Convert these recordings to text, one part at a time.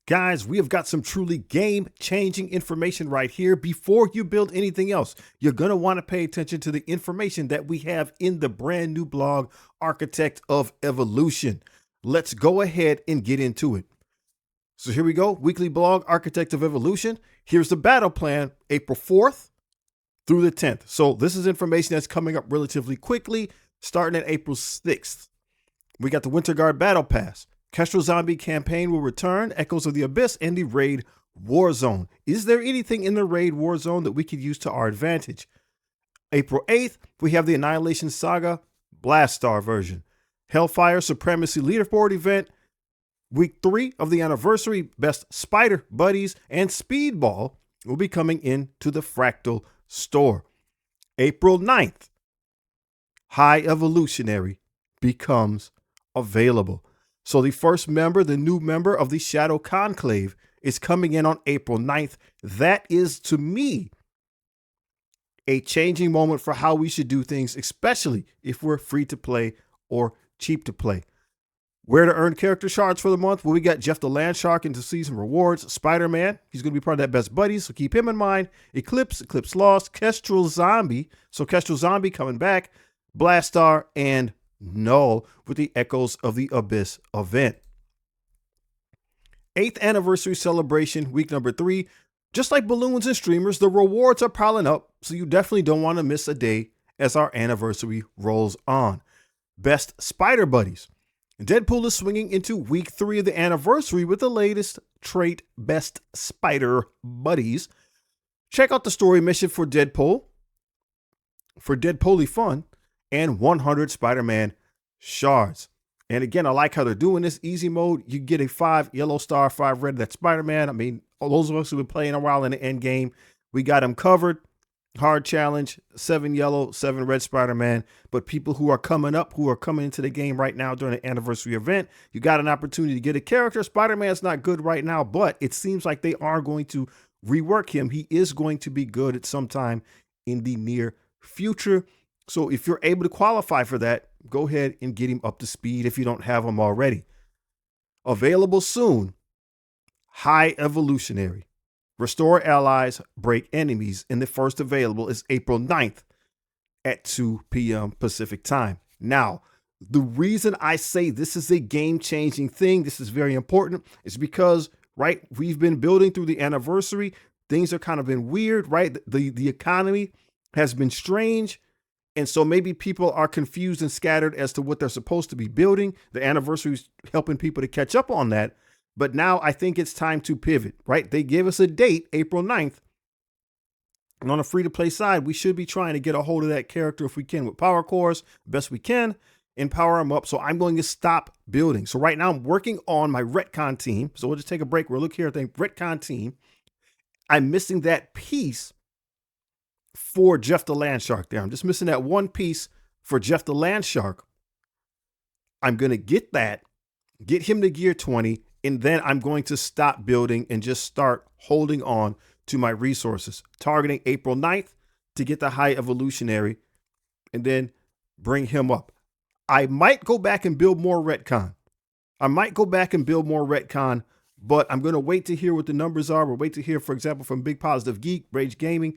Guys, we have got some truly game-changing information right here. Before you build anything else, you're going to want to pay attention to the information that we have in the brand new blog, Architect of Evolution. Let's go ahead and get into it. So here we go, weekly blog, Architect of Evolution. Here's the battle plan, April 4th through the 10th. So this is information that's coming up relatively quickly, starting at April 6th. We got the Winter Guard Battle Pass. Kestrel Zombie campaign will return, Echoes of the Abyss, and the Raid Warzone. Is there anything in the Raid Warzone that we could use to our advantage? April 8th, we have the Annihilation Saga Blastaar version. Hellfire Supremacy Leaderboard event. Week 3 of the anniversary, Best Spider Buddies and Speedball will be coming into the Fractal store. April 9th, High Evolutionary becomes available. So the first member, the new member of the Shadow Conclave is coming in on April 9th. That is, to me, a changing moment for how we should do things, especially if we're free to play or cheap to play. Where to earn character shards for the month? Well, we got Jeff the Landshark into season rewards. Spider-Man, he's going to be part of that Best Buddies, so keep him in mind. Eclipse Lost, Kestrel Zombie, so Kestrel Zombie coming back. Blastaar and Null with the Echoes of the Abyss event. 8th anniversary celebration, week number 3. Just like balloons and streamers, the rewards are piling up, so you definitely don't want to miss a day as our anniversary rolls on. Best Spider Buddies. Deadpool is swinging into week 3 of the anniversary with the latest trait, Best Spider Buddies. Check out the story mission for Deadpool, for Deadpool-y fun, and 100 Spider-Man shards. And again, I like how they're doing this. Easy mode, you get a 5 yellow star, 5 red. That's Spider-Man. I mean, all those of us who've been playing a while in the end game, we got him covered. Hard challenge, 7 yellow, 7 red Spider-Man. But people who are coming up, who are coming into the game right now during the anniversary event, you got an opportunity to get a character. Spider-Man's not good right now, but it seems like they are going to rework him. He is going to be good at some time in the near future. So if you're able to qualify for that, go ahead and get him up to speed if you don't have him already. Available soon, High Evolutionary. Restore allies, break enemies, and the first available is April 9th at 2 p.m. Pacific time. Now, the reason I say this is a game-changing thing, this is very important, is because, right, we've been building through the anniversary. Things are kind of been weird, right? The economy has been strange. And so maybe people are confused and scattered as to what they're supposed to be building. The anniversary is helping people to catch up on that. But now I think it's time to pivot, right? They gave us a date, April 9th. And on the free-to-play side, we should be trying to get a hold of that character if we can with power cores, best we can, and power them up. So I'm going to stop building. So right now I'm working on my retcon team. So we'll just take a break. We'll look here at the retcon team. I'm missing that piece for Jeff the Landshark there. I'm just missing that one piece for Jeff the Landshark. I'm going to get that, get him to gear 20, and then I'm going to stop building and just start holding on to my resources, targeting April 9th to get the High Evolutionary and then bring him up. I might go back and build more retcon. But I'm going to wait to hear what the numbers are. We'll wait to hear, for example, from Big Positive Geek, Rage Gaming,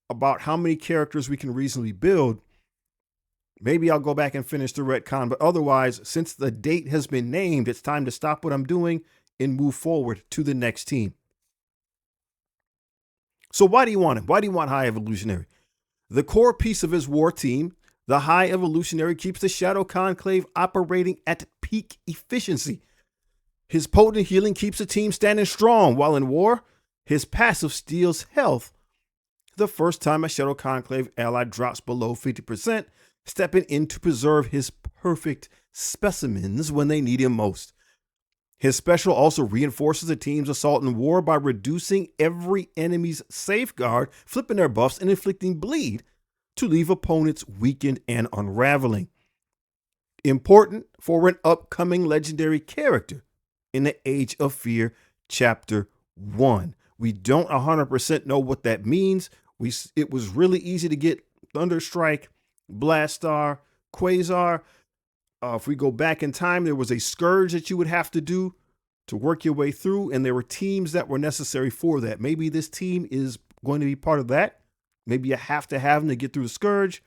about how many characters we can reasonably build. Maybe I'll go back and finish the retcon, but otherwise, since the date has been named, it's time to stop what I'm doing and move forward to the next team. So why do you want him? Why do you want High Evolutionary? The core piece of his war team, the High Evolutionary, keeps the Shadow Conclave operating at peak efficiency. His potent healing keeps the team standing strong while in war. His passive steals health the first time a Shadow Conclave ally drops below 50%, stepping in to preserve his perfect specimens when they need him most. His special also reinforces the team's assault in war by reducing every enemy's safeguard, flipping their buffs, and inflicting bleed to leave opponents weakened and unraveling. Important for an upcoming legendary character in the Age of Fear Chapter 1. We don't 100% know what that means. It was really easy to get Thunderstrike, Blastaar, Quasar. If we go back in time, there was a Scourge that you would have to do to work your way through, and there were teams that were necessary for that. Maybe this team is going to be part of that. Maybe you have to have them to get through the Scourge.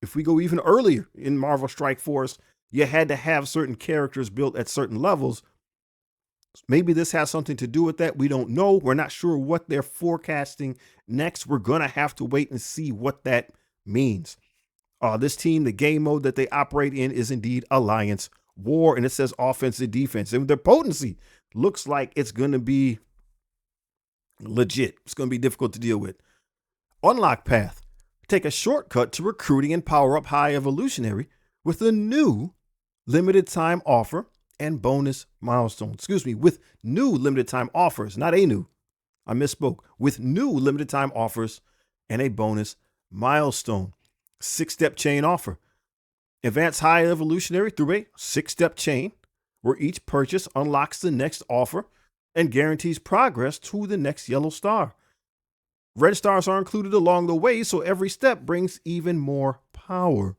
If we go even earlier in Marvel Strike Force, you had to have certain characters built at certain levels. Maybe this has something to do with that. We don't know. We're not sure what they're forecasting next. We're going to have to wait and see what that means. This team, the game mode that they operate in is indeed Alliance War, and it says offense and defense. And their potency looks like it's going to be legit. It's going to be difficult to deal with. Unlock path. Take a shortcut to recruiting and power up High Evolutionary with a new limited time offer and bonus milestone. Excuse me, with new limited time offers, not a new. I misspoke. With new limited time offers and a bonus milestone. 6-step chain offer. Advance High Evolutionary through a 6-step chain where each purchase unlocks the next offer and guarantees progress to the next yellow star. Red stars are included along the way, so every step brings even more power.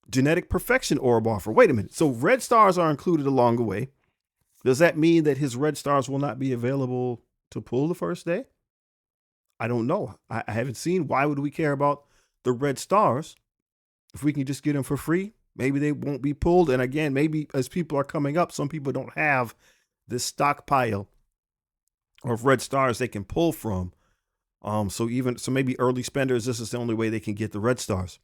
Genetic Perfection Orb offer. Wait a minute. So red stars are included along the way. Does that mean that his red stars will not be available to pull the first day? I don't know. I haven't seen. Why would we care about the red stars if we can just get them for free? Maybe they won't be pulled. And again, maybe as people are coming up, some people don't have this stockpile of red stars they can pull from. So maybe early spenders, this is the only way they can get the red stars.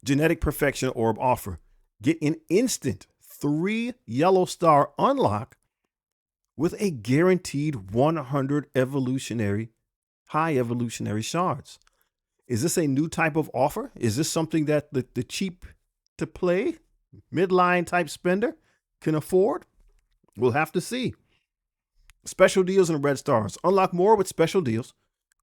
Genetic Perfection Orb offer. Get an instant 3 yellow star unlock with a guaranteed 100 High Evolutionary shards. Is this a new type of offer? Is this something that the cheap to play midline type spender can afford? We'll have to see. Special deals and red stars. Unlock more with special deals.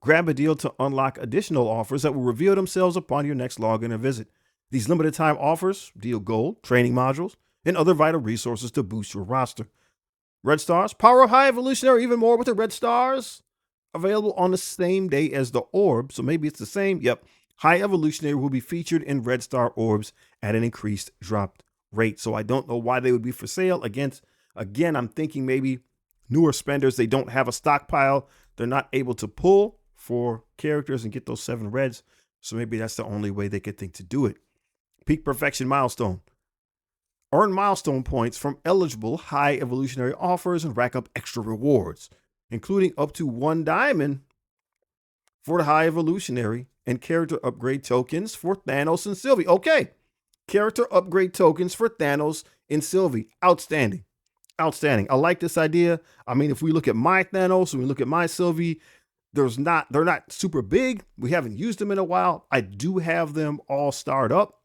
Grab a deal to unlock additional offers that will reveal themselves upon your next login or visit. These limited time offers deal gold, training modules, and other vital resources to boost your roster. Red stars. Power up High Evolutionary even more with the red stars. Available on the same day as the orb, so maybe it's the same. Yep. High Evolutionary will be featured in red star orbs at an increased drop rate. So I don't know why they would be for sale. Again, I'm thinking maybe newer spenders, they don't have a stockpile. They're not able to pull for characters and get those 7 reds. So maybe that's the only way they could think to do it. Peak Perfection Milestone. Earn milestone points from eligible High Evolutionary offers and rack up extra rewards, including up to 1 diamond for the High Evolutionary and character upgrade tokens for Thanos and Sylvie. Okay. Character upgrade tokens for Thanos and Sylvie. Outstanding. Outstanding. I like this idea. I mean, if we look at my Thanos and we look at my Sylvie, they're not super big. We haven't used them in a while. I do have them all starred up,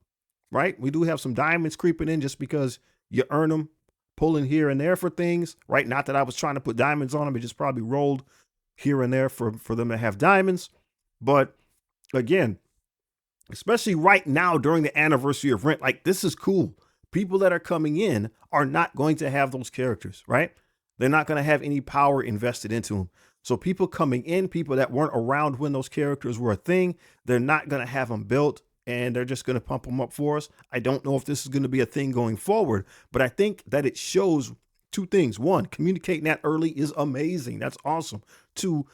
right? We do have some diamonds creeping in just because you earn them pulling here and there for things, right? Not that I was trying to put diamonds on them. It just probably rolled here and there for them to have diamonds. But again, especially right now during the anniversary of Rent, like this is cool. People that are coming in are not going to have those characters, right? They're not going to have any power invested into them. So people coming in, people that weren't around when those characters were a thing, they're not going to have them built and they're just going to pump them up for us. I don't know if this is going to be a thing going forward, but I think that it shows 2 things. 1, communicating that early is amazing. That's awesome. 2,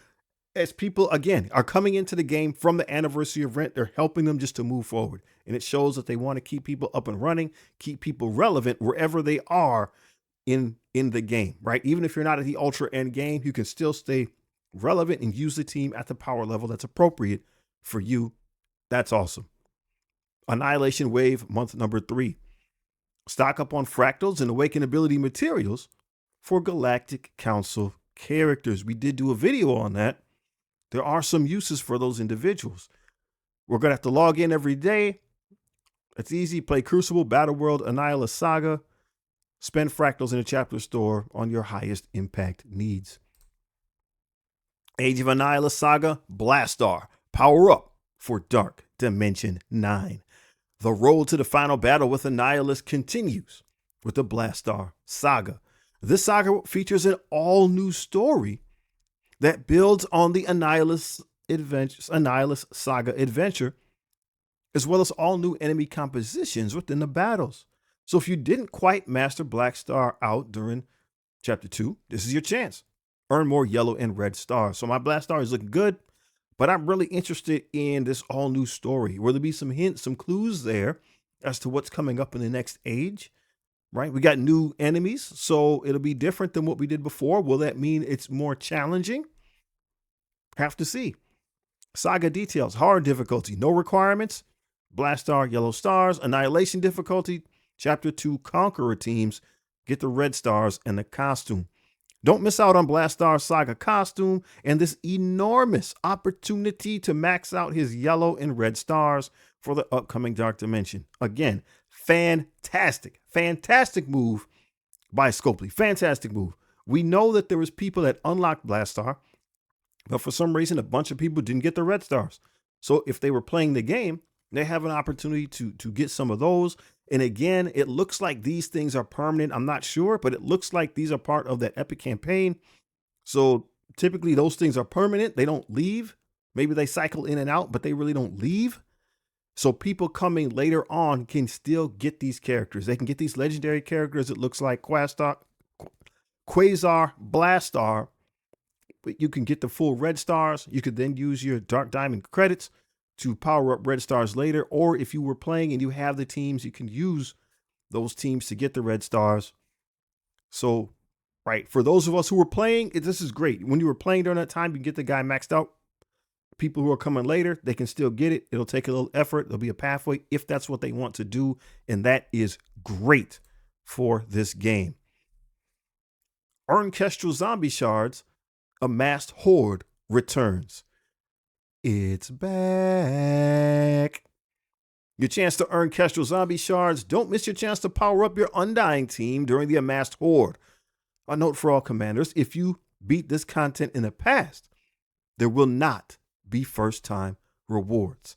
as people, again, are coming into the game from the anniversary of Rent, they're helping them just to move forward. And it shows that they want to keep people up and running, keep people relevant wherever they are in the game, right? Even if you're not at the ultra end game, you can still stay relevant and use the team at the power level that's appropriate for you. That's awesome. Annihilation Wave, month number 3. Stock up on fractals and awaken ability materials for Galactic Council characters. We did do a video on that. There are some uses for those individuals. We're going to have to log in every day. It's easy. Play Crucible, Battle World, Annihilus Saga. Spend fractals in a chapter store on your highest impact needs. Age of Annihilus Saga, Blastaar. Power up for Dark Dimension 9. The road to the final battle with Annihilus continues with the Blastaar saga. This saga features an all-new story that builds on the Annihilus saga adventure, as well as all new enemy compositions within the battles. So if you didn't quite master Blastaar out during Chapter 2, this is your chance. Earn more yellow and red stars. So my Blastaar is looking good, but I'm really interested in this all new story. Will there be some hints, some clues there as to what's coming up in the next age? Right? We got new enemies, so it'll be different than what we did before. Will that mean it's more challenging? Have to see. Saga details, hard difficulty, no requirements. Blastaar, yellow stars. Annihilation difficulty, chapter 2, conqueror teams get the red stars and the costume. Don't miss out on Blastaar's saga costume and this enormous opportunity to max out his yellow and red stars for the upcoming Dark Dimension. Again, fantastic move by Scopely. Fantastic move. We know that there was people that unlocked Blastaar, but for some reason, a bunch of people didn't get the red stars. So if they were playing the game, they have an opportunity to get some of those. And again, it looks like these things are permanent. I'm not sure, but it looks like these are part of that epic campaign. So typically those things are permanent. They don't leave. Maybe they cycle in and out, but they really don't leave. So people coming later on can still get these characters. They can get these legendary characters. It looks like Quasar, Blastaar. But you can get the full red stars. You could then use your Dark Diamond credits to power up red stars later. Or if you were playing and you have the teams, you can use those teams to get the red stars. So, right, for those of us who were playing, this is great. When you were playing during that time, you can get the guy maxed out. People who are coming later, they can still get it. It'll take a little effort. There'll be a pathway if that's what they want to do. And that is great for this game. Earn Kestrel zombie shards. Amassed Horde returns. It's back. Your chance to earn Kestrel zombie shards. Don't miss your chance to power up your Undying team during the Amassed Horde. A note for all commanders, if you beat this content in the past, there will not be first-time rewards.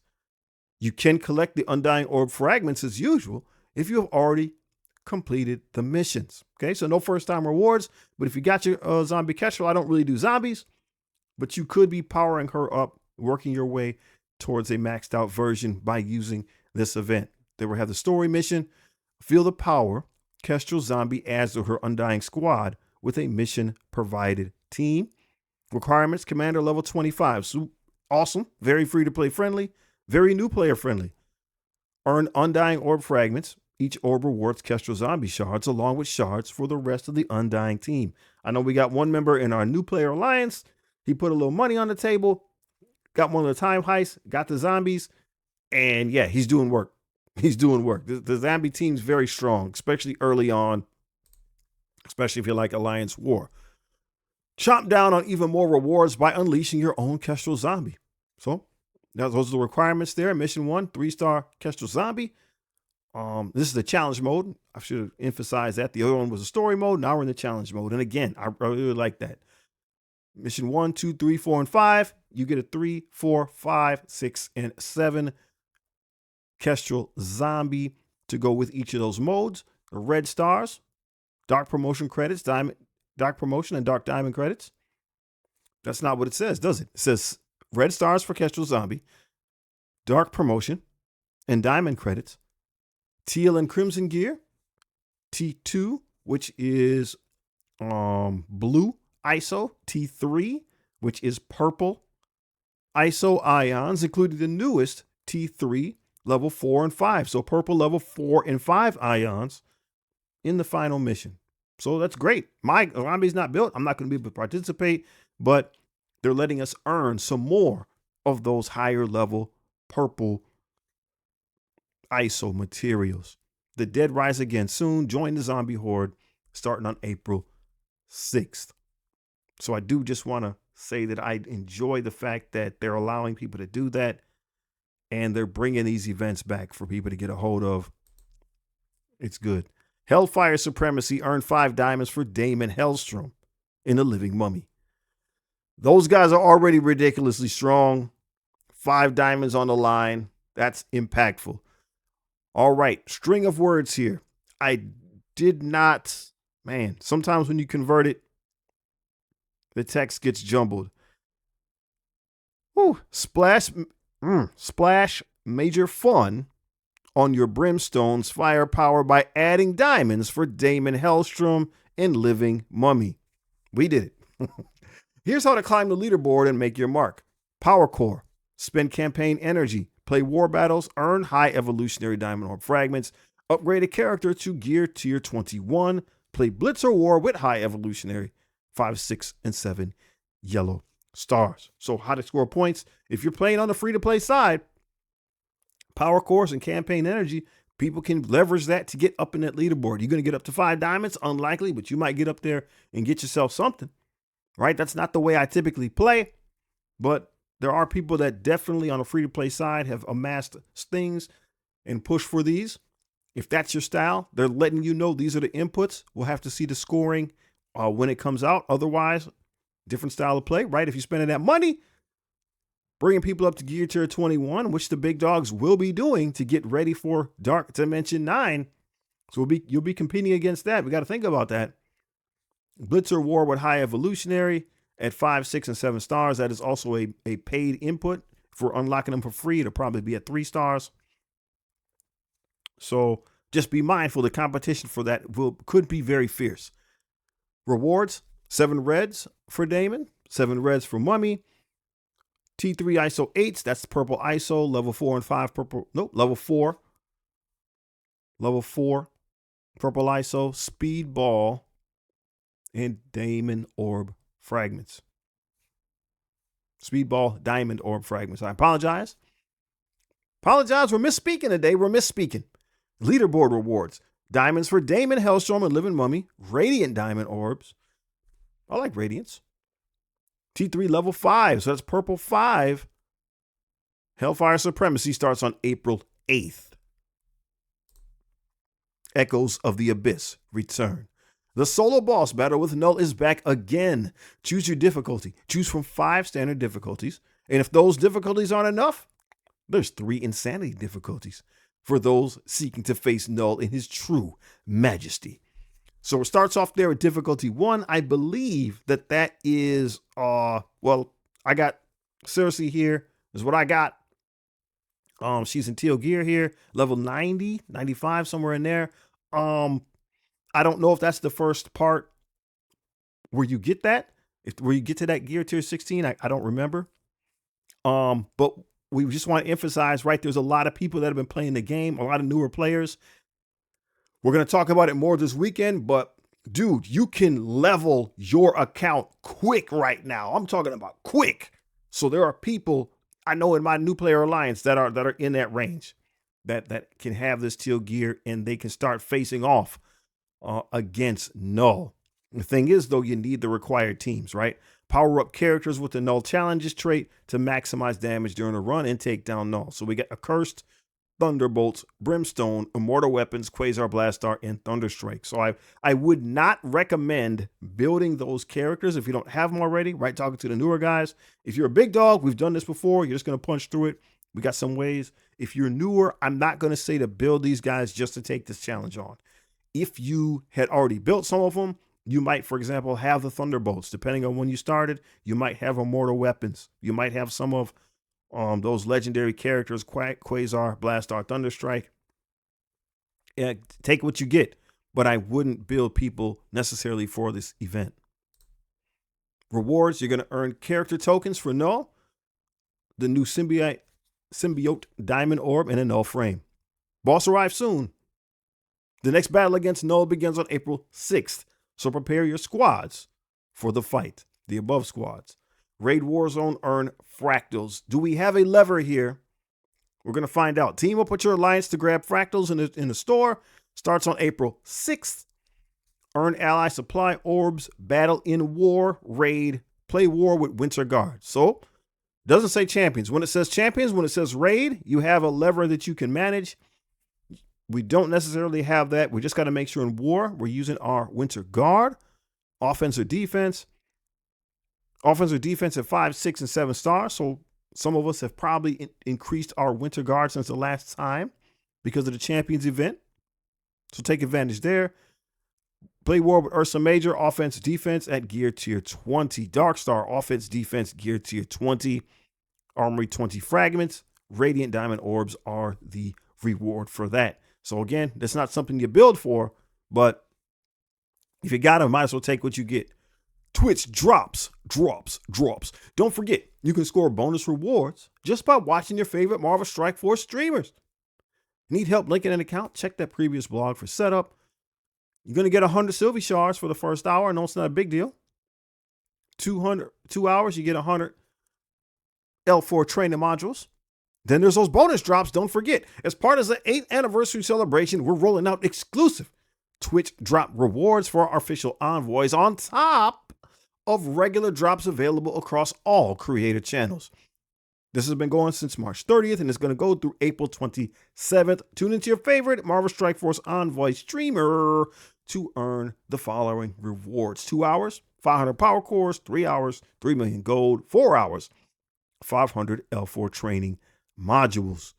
You can collect the Undying Orb fragments as usual if you have already completed the missions. Okay, so no first-time rewards, but if you got your zombie Kestrel, I don't really do zombies, but you could be powering her up, working your way towards a maxed out version by using this event. They will have the story mission, Feel the Power. Kestrel zombie adds to her Undying squad with a mission provided team. Requirements, commander level 25. So awesome, very free to play friendly, very new player friendly. Earn Undying Orb fragments. Each orb rewards Kestrel zombie shards along with shards for the rest of the Undying team. I know we got one member in our new player alliance. He put a little money on the table, got one of the time heists, got the zombies, and yeah, he's doing work. He's doing work. The zombie team's very strong, especially early on, especially if you like Alliance War. Chomp down on even more rewards by unleashing your own Kestrel zombie. So those are the requirements there. Mission 1, 3-star Kestrel zombie. This is the challenge mode. I should have emphasized that. The other one was a story mode. Now we're in the challenge mode. And again, I really like that. Mission 1, 2, 3, 4, and 5. You get a 3, 4, 5, 6, and 7 Kestrel zombie to go with each of those modes. The red stars, dark promotion credits, dark promotion and dark diamond credits. That's not what it says, does it? It says red stars for Kestrel zombie, dark promotion and diamond credits, teal and crimson gear, T2, which is blue ISO, T3, which is purple ISO ions, including the newest T3 level 4 and 5. So purple level 4 and 5 ions in the final mission. So that's great. My zombie's not built. I'm not going to be able to participate, but they're letting us earn some more of those higher level purple ISO materials. The dead rise again soon. Join the zombie horde starting on April 6th. So I do just want to say that I enjoy the fact that they're allowing people to do that, and they're bringing these events back for people to get a hold of. It's good. Hellfire Supremacy earned 5 diamonds for Damon Hellstrom in The Living Mummy. Those guys are already ridiculously strong. 5 diamonds on the line. That's impactful. All right, string of words here. I did not, man, sometimes when you convert it, the text gets jumbled. Woo, splash major fun on your brimstone's firepower by adding diamonds for Damon Hellstrom and living mummy. We did it. Here's how to climb the leaderboard and make your mark. Power core, spend campaign energy, play war battles, earn high evolutionary diamond orb fragments, upgrade a character to gear tier 21, play Blitzer War with high evolutionary 5, 6, and 7 yellow stars. So how to score points? If you're playing on the free-to-play side, power cores and campaign energy, people can leverage that to get up in that leaderboard. You're going to get up to 5 diamonds, unlikely, but you might get up there and get yourself something, right? That's not the way I typically play, but there are people that definitely on the free-to-play side have amassed things and push for these. If that's your style, they're letting you know these are the inputs. We'll have to see the scoring when it comes out. Otherwise, different style of play, right? If you're spending that money, bringing people up to gear tier 21, which the big dogs will be doing to get ready for Dark Dimension 9. So you'll be competing against that. We got to think about that. Blitzer War with high evolutionary at 5, 6, and 7 stars. That is also a paid input. If we're unlocking them for free, it'll probably be at 3 stars. So just be mindful. The competition for that could be very fierce. Rewards, 7 reds for Damon, 7 reds for Mummy, T3 ISO 8s, that's purple ISO, level 4 and 5 purple, nope, level 4 purple ISO, speed ball, and Diamond Orb fragments. Speedball, Diamond Orb fragments. I apologize. We're misspeaking today. We're misspeaking. Leaderboard rewards. Diamonds for Damon, Hellstorm, and Living Mummy. Radiant Diamond Orbs. I like Radiance. T3 level 5. So that's purple 5. Hellfire Supremacy starts on April 8th. Echoes of the Abyss return. The solo boss battle with Null is back again. Choose your difficulty. Choose from 5 standard difficulties. And if those difficulties aren't enough, there's 3 insanity difficulties for those seeking to face Null in his true majesty. So it starts off there at difficulty 1. I believe that is, well, I got Cersei here. Is what I got. She's in teal gear here. Level 90, 95, somewhere in there. I don't know if that's the first part where you get that. Where you get to that gear tier 16, I don't remember. But we just want to emphasize, right, there's a lot of people that have been playing the game, a lot of newer players. We're going to talk about it more this weekend, but dude, you can level your account quick right now. I'm talking about quick. So there are people I know in my new player alliance that are in that range that can have this teal gear and they can start facing off against Null. The thing is, though, you need the required teams, right? Power up characters with the Null Challenges trait to maximize damage during a run and take down Null. So we get Accursed, Thunderbolts, Brimstone, Immortal Weapons, Quasar Blastaar, and Thunderstrike. So I would not recommend building those characters if you don't have them already, right? Talking to the newer guys. If you're a big dog, we've done this before. You're just going to punch through it. We got some ways. If you're newer, I'm not going to say to build these guys just to take this challenge on. If you had already built some of them, you might, for example, have the Thunderbolts. Depending on when you started, you might have Immortal Weapons. You might have some of those legendary characters, Quasar, Blastaar, Thunderstrike. Yeah, take what you get, but I wouldn't build people necessarily for this event. Rewards, you're going to earn character tokens for Null, the new Symbiote Diamond Orb, and a Null Frame. Boss arrives soon. The next battle against Null begins on April 6th, so prepare your squads for the fight, the above squads. Raid Warzone, earn fractals. Do we have a lever here? We're going to find out. Team up with your alliance to grab fractals in the store. Starts on April 6th. Earn ally supply orbs. Battle in war. Raid. Play war with Winter Guard. So, doesn't say champions. When it says champions, when it says raid, you have a lever that you can manage. We don't necessarily have that. We just got to make sure in war, we're using our Winter Guard. Offense or defense. Offense or defense at 5, 6, and 7 stars. So some of us have probably increased our Winter Guard since the last time because of the Champions event. So take advantage there. Play war with Ursa Major. Offense, defense at gear tier 20. Darkstar, offense, defense, gear tier 20. Armory 20 fragments. Radiant Diamond Orbs are the reward for that. So again, that's not something you build for, but If you got them, might as well take what you get. Twitch drops. Don't forget, you can score bonus rewards just by watching your favorite Marvel Strike Force streamers. Need help linking an account? Check that previous blog for setup. You're going to get 100 Sylvie shards for the first hour. No, it's not a big deal. 2 hours, you get 100 L4 training modules. Then there's those bonus drops. Don't forget, as part of the 8th anniversary celebration, we're rolling out exclusive Twitch drop rewards for our official envoys on top of regular drops available across all creator channels. This has been going since March 30th and it's going to go through April 27th. Tune into your favorite Marvel Strike Force envoy streamer to earn the following rewards. 2 hours, 500 power cores, 3 hours, 3 million gold, 4 hours, 500 L4 training modules.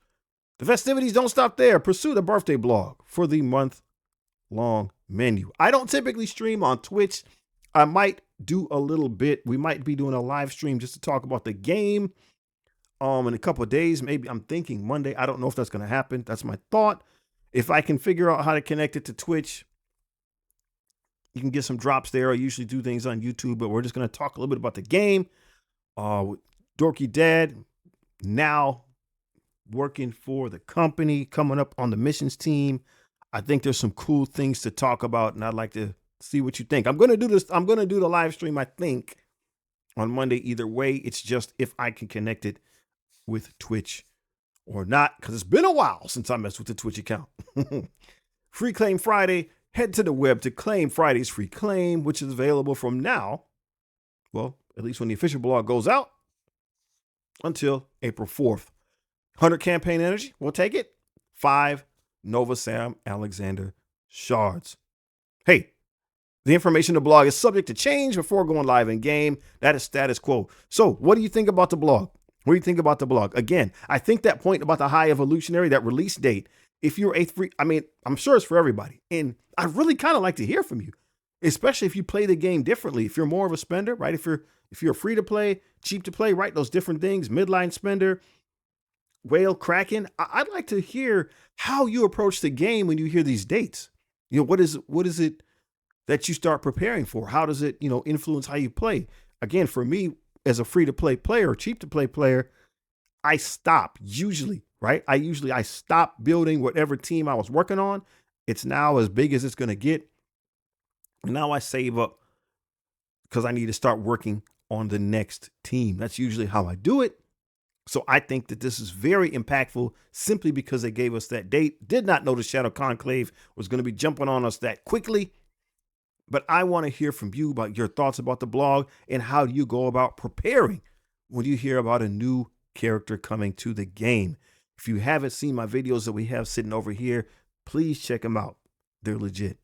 The festivities don't stop there. Pursue the birthday blog for the month-long menu. I don't typically stream on Twitch. I might do a little bit. We might be doing a live stream just to talk about the game in a couple of days. Maybe I'm thinking Monday. I don't know if that's going to happen. That's my thought. If I can figure out how to connect it to Twitch, you can get some drops there. I usually do things on YouTube, but we're just going to talk a little bit about the game. Dorky Dad now working for the company, coming up on the missions team. I think there's some cool things to talk about, and I'd like to see what you think. I'm going to do this. I'm going to do the live stream, I think, on Monday. Either way, it's just if I can connect it with Twitch or not, because it's been a while since I messed with the Twitch account. Free Claim Friday. Head to the web to claim Friday's free claim, which is available from now, well, at least when the official blog goes out, until April 4th. 100 campaign energy, we'll take it. 5 Nova Sam Alexander shards. Hey, the information in the blog is subject to change before going live in game. That is status quo. So what do you think about the blog? What do you think about the blog? Again, I think that point about the high evolutionary, that release date, if you're a free, I mean, I'm sure it's for everybody. And I really kind of like to hear from you, especially if you play the game differently. If you're more of a spender, right? If you're free to play, cheap to play, right? Those different things, midline spender, whale, kraken. I'd like to hear how you approach the game when you hear these dates. You know, what is it that you start preparing for? How does it, influence how you play? Again, for me, as a free to play player or cheap to play player, I stop usually, right? I stop building whatever team I was working on. It's now as big as it's going to get. And now I save up because I need to start working on the next team. That's usually how I do it. So I think that this is very impactful simply because they gave us that date. Did not know the Shadow Conclave was going to be jumping on us that quickly. But I want to hear from you about your thoughts about the blog and how do you go about preparing when you hear about a new character coming to the game. If you haven't seen my videos that we have sitting over here, please check them out. They're legit.